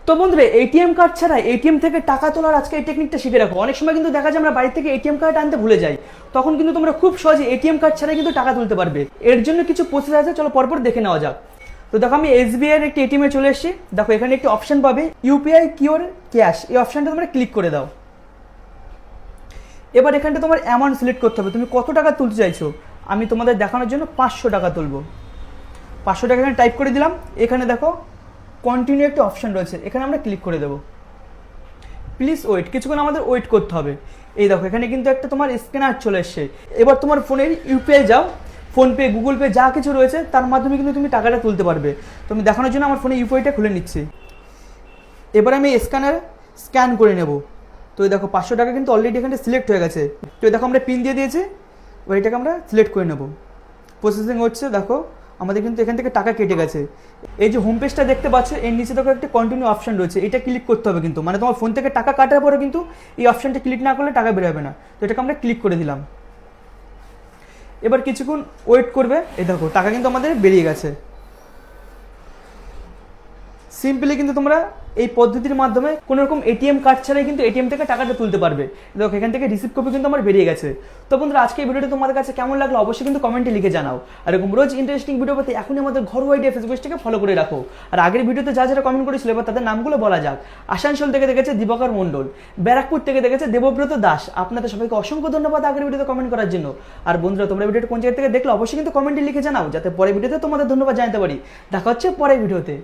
তো বন্ধুরা ATM card ছাড়া এটিএম থেকে টাকা তোলার আজকে এই টেকনিকটা শিখে রাখো। অনেক সময় কিন্তু দেখা যায় আমরা বাড়ি থেকে এটিএম কার্ড আনতে ভুলে যাই, তখন কিন্তু তোমরা খুব সহজে এটিএম কার্ড ছাড়াই কিন্তু টাকা তুলতে পারবে। এর জন্য কিছু প্রসেস আছে, চলো পরপর দেখে নেওয়া যাক। তো দেখো আমি এসবিআই এর একটি এটিএম এ চলে এসেছি। দেখো এখানে একটি অপশন পাবে ইউপিআই কিওর ক্যাশ, এই অপশনটা তোমরা ক্লিক করে দাও। এবার এখানটা তোমার অ্যামাউন্ট সিলেক্ট করতে হবে, তুমি কত টাকা তুলতে চাইছো। আমি তোমাদের দেখানোর জন্য 500 টাকা তুলবো। 500 টাকা এখানে টাইপ করে দিলাম। এখানে দেখো কন্টিনিউ একটা অপশন রয়েছে, এখানে আমরা ক্লিক করে দেবো। প্লিজ ওয়েট, কিছুক্ষণ আমাদের ওয়েট করতে হবে। এই দেখো এখানে কিন্তু একটা তোমার স্ক্যানার চলে এসছে। এবার তোমার ফোনের ইউপিআই যাও, ফোনপে গুগল পে যা কিছু রয়েছে তার মাধ্যমে কিন্তু তুমি টাকাটা তুলতে পারবে। তো আমি দেখানোর জন্য আমার ফোনে ইউপিআইটা খুলে নিচ্ছি। এবার আমি স্ক্যানার স্ক্যান করে নেব। তো এই দেখো 500 টাকা কিন্তু অলরেডি এখানে সিলেক্ট হয়ে গেছে। তো দেখো আমরা পিন দিয়ে দিয়েছি, এবার এটাকে আমরা সিলেক্ট করে নেব। প্রসেসিং হচ্ছে, দেখো আমাদের কিন্তু এখান থেকে টাকা কেটে গেছে। এই যে হোম পেজটা দেখতে পাচ্ছ, এর নিচে দেখো একটা কন্টিনিউ অপশন রয়েছে, এটা ক্লিক করতে হবে কিন্তু, মানে তোমার ফোন থেকে টাকা কাটার পরে কিন্তু এই অপশনটা ক্লিক না করলে টাকা বেরোবে না। তো এটাকে আমরা ক্লিক করে দিলাম। এবার কিছুক্ষণ ওয়েট করবে। এই দেখো টাকা কিন্তু আমাদের বেরিয়ে গেছে। সিম্পলি কিন্তু তোমরা এই পদ্ধতির মাধ্যমে কোনো রকম এটিএম কার্ড ছাড়াই কিন্তু এটিএম থেকে টাকাটা তুলতে পারবে। দেখো এখান থেকে রিসিপ্ট কপি কিন্তু আমার বেরিয়ে গেছে। তো বন্ধুরা আজকে এই ভিডিওটা তোমাদের কাছে কেমন লাগলো অবশ্যই কিন্তু কমেন্টে লিখে জানাও। আর এরকম রোজ ইন্টারেস্টিং ভিডিও পেতে এখনই আমাদের ঘরোয়া আইডিয়া ফেসবুক পেজটাকে ফলো করে রাখো। আর আগের ভিডিওতে যারা কমেন্ট করেছিল এবার তাদের নামগুলো বলা যাক। আসানসোল থেকে দেখেছে দিবাকর মণ্ডল, ব্যারাকপুর থেকে দেখেছে দেবব্রত দাস। আপনাদের সবাইকে অসংখ্য ধন্যবাদ আগের ভিডিওতে কমেন্ট করার জন্য। আর বন্ধুরা তোমরা ভিডিওটা কোন জায়গা থেকে দেখলে অবশ্যই কিন্তু কমেন্টে লিখে জানাও, যাতে পরের ভিডিওতে তোমাদের ধন্যবাদ জানাতে পারি। দেখা হচ্ছে পরের ভিডিওতে।